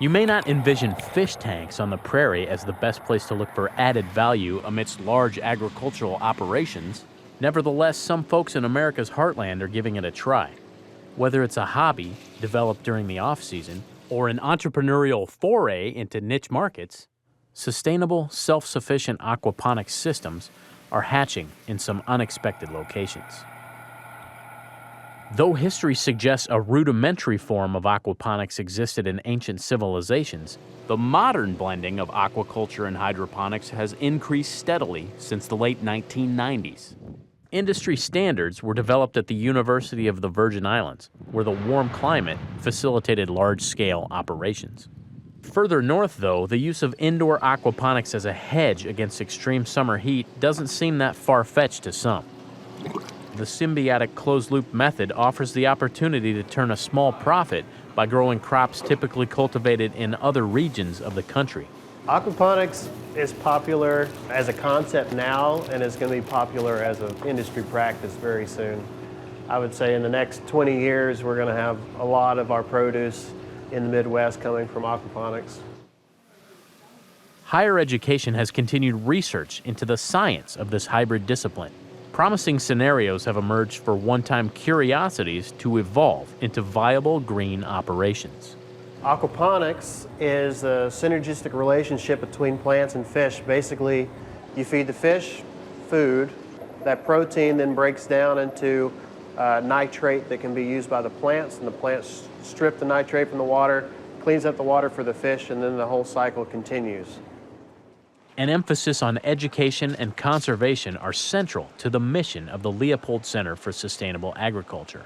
You may not envision fish tanks on the prairie as the best place to look for added value amidst large agricultural operations. Nevertheless, some folks in America's heartland are giving it a try. Whether it's a hobby developed during the off-season or an entrepreneurial foray into niche markets, sustainable, self-sufficient aquaponics systems are hatching in some unexpected locations. Though history suggests a rudimentary form of aquaponics existed in ancient civilizations, the modern blending of aquaculture and hydroponics has increased steadily since the late 1990s. Industry standards were developed at the University of the Virgin Islands, where the warm climate facilitated large-scale operations. Further north, though, the use of indoor aquaponics as a hedge against extreme summer heat doesn't seem that far-fetched to some. The symbiotic closed-loop method offers the opportunity to turn a small profit by growing crops typically cultivated in other regions of the country. Aquaponics is popular as a concept now and is going to be popular as an industry practice very soon. I would say in the next 20 years we're going to have a lot of our produce in the Midwest coming from aquaponics. Higher education has continued research into the science of this hybrid discipline. Promising scenarios have emerged for one-time curiosities to evolve into viable green operations. Aquaponics is a synergistic relationship between plants and fish. Basically, you feed the fish food. That protein then breaks down into nitrate that can be used by the plants, and the plants strip the nitrate from the water, cleans up the water for the fish, and then the whole cycle continues. An emphasis on education and conservation are central to the mission of the Leopold Center for Sustainable Agriculture.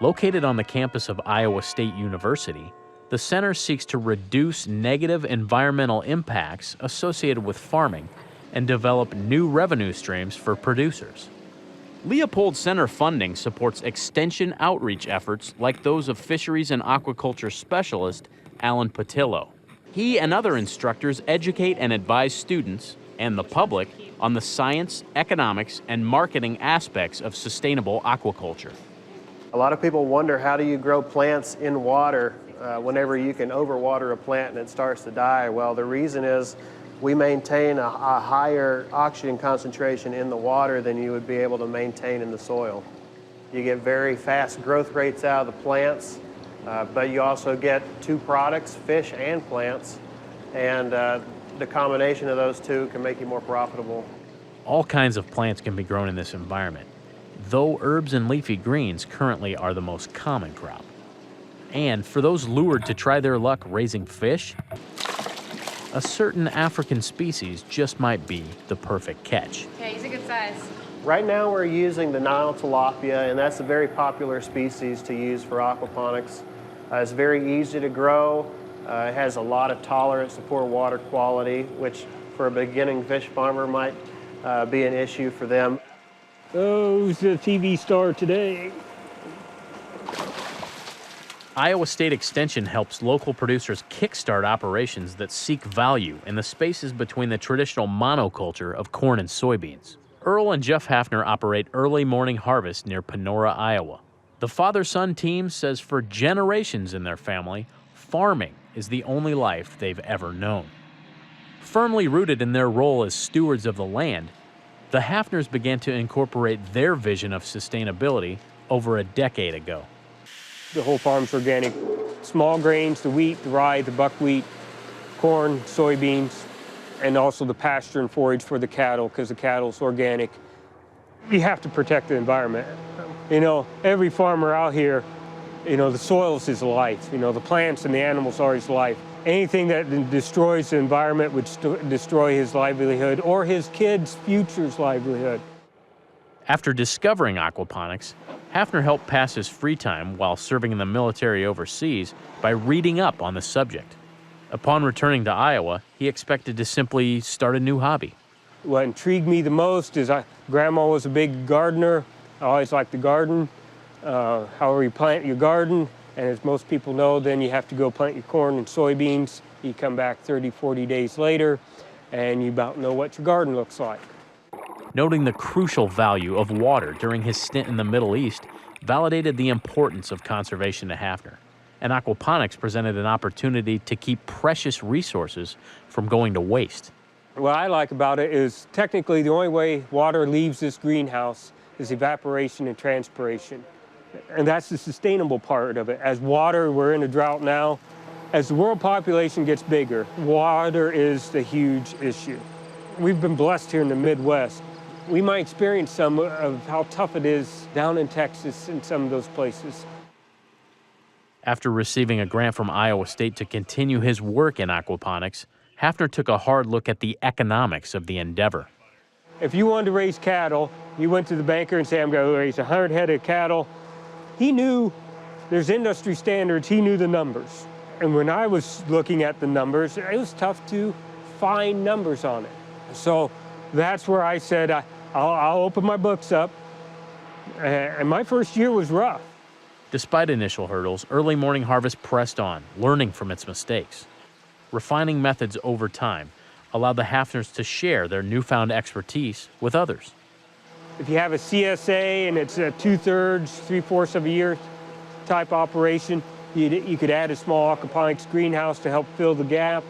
Located on the campus of Iowa State University, the center seeks to reduce negative environmental impacts associated with farming and develop new revenue streams for producers. Leopold Center funding supports extension outreach efforts like those of fisheries and aquaculture specialist Alan Patillo. He and other instructors educate and advise students and the public on the science, economics, and marketing aspects of sustainable aquaculture. A lot of people wonder, how do you grow plants in water whenever you can overwater a plant and it starts to die? Well, the reason is we maintain a higher oxygen concentration in the water than you would be able to maintain in the soil. You get very fast growth rates out of the plants, but you also get two products, fish and plants, and the combination of those two can make you more profitable. All kinds of plants can be grown in this environment, though herbs and leafy greens currently are the most common crop. And for those lured to try their luck raising fish, a certain African species just might be the perfect catch. Okay, he's a good size. Right now we're using the Nile tilapia, and that's a very popular species to use for aquaponics. It's very easy to grow. It has a lot of tolerance to poor water quality, which for a beginning fish farmer might be an issue for them. Oh, who's the TV star today? Iowa State Extension helps local producers kickstart operations that seek value in the spaces between the traditional monoculture of corn and soybeans. Earl and Jeff Hafner operate Early Morning Harvest near Panora, Iowa. The father-son team says for generations in their family, farming is the only life they've ever known. Firmly rooted in their role as stewards of the land, the Hafners began to incorporate their vision of sustainability over a decade ago. The whole farm's organic. Small grains, the wheat, the rye, the buckwheat, corn, soybeans, and also the pasture and forage for the cattle, because the cattle's organic. You have to protect the environment. You know, every farmer out here, you know, the soil is his life. You know, the plants and the animals are his life. Anything that destroys the environment would destroy his livelihood or his kids' future's livelihood. After discovering aquaponics, Hafner helped pass his free time while serving in the military overseas by reading up on the subject. Upon returning to Iowa, he expected to simply start a new hobby. What intrigued me the most is Grandma was a big gardener. I always liked to garden. However you plant your garden, and as most people know, then you have to go plant your corn and soybeans. You come back 30, 40 days later, and you about know what your garden looks like. Noting the crucial value of water during his stint in the Middle East validated the importance of conservation to Hafner. and aquaponics presented an opportunity to keep precious resources from going to waste. What I like about it is technically the only way water leaves this greenhouse is evaporation and transpiration. And that's the sustainable part of it. As water, we're in a drought now. As the world population gets bigger, water is the huge issue. We've been blessed here in the Midwest. We might experience some of how tough it is down in Texas in some of those places. After receiving a grant from Iowa State to continue his work in aquaponics, Hafner took a hard look at the economics of the endeavor. If you wanted to raise cattle, you went to the banker and said, I'm going to raise 100 head of cattle. He knew there's industry standards. He knew the numbers. And when I was looking at the numbers, it was tough to find numbers on it. So that's where I said, I'll open my books up. And my first year was rough. Despite initial hurdles, Early Morning Harvest pressed on, learning from its mistakes. Refining methods over time allowed the Hafners to share their newfound expertise with others. If you have a CSA and it's a 2/3, 3/4 of a year type operation, you could add a small aquaponics greenhouse to help fill the gap.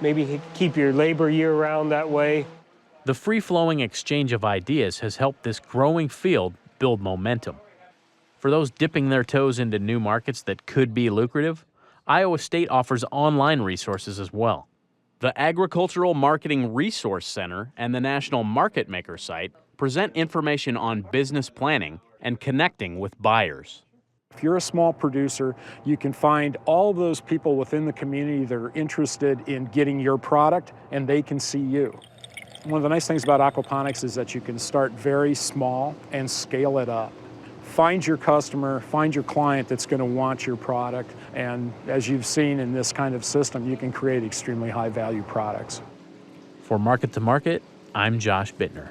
Maybe keep your labor year-round that way. The free-flowing exchange of ideas has helped this growing field build momentum. For those dipping their toes into new markets that could be lucrative, Iowa State offers online resources as well. The Agricultural Marketing Resource Center and the National Market Maker site present information on business planning and connecting with buyers. If you're a small producer, you can find all those people within the community that are interested in getting your product, and they can see you. One of the nice things about aquaponics is that you can start very small and scale it up. Find your customer, find your client that's going to want your product, and as you've seen in this kind of system, you can create extremely high-value products. For Market to Market, I'm Josh Bittner.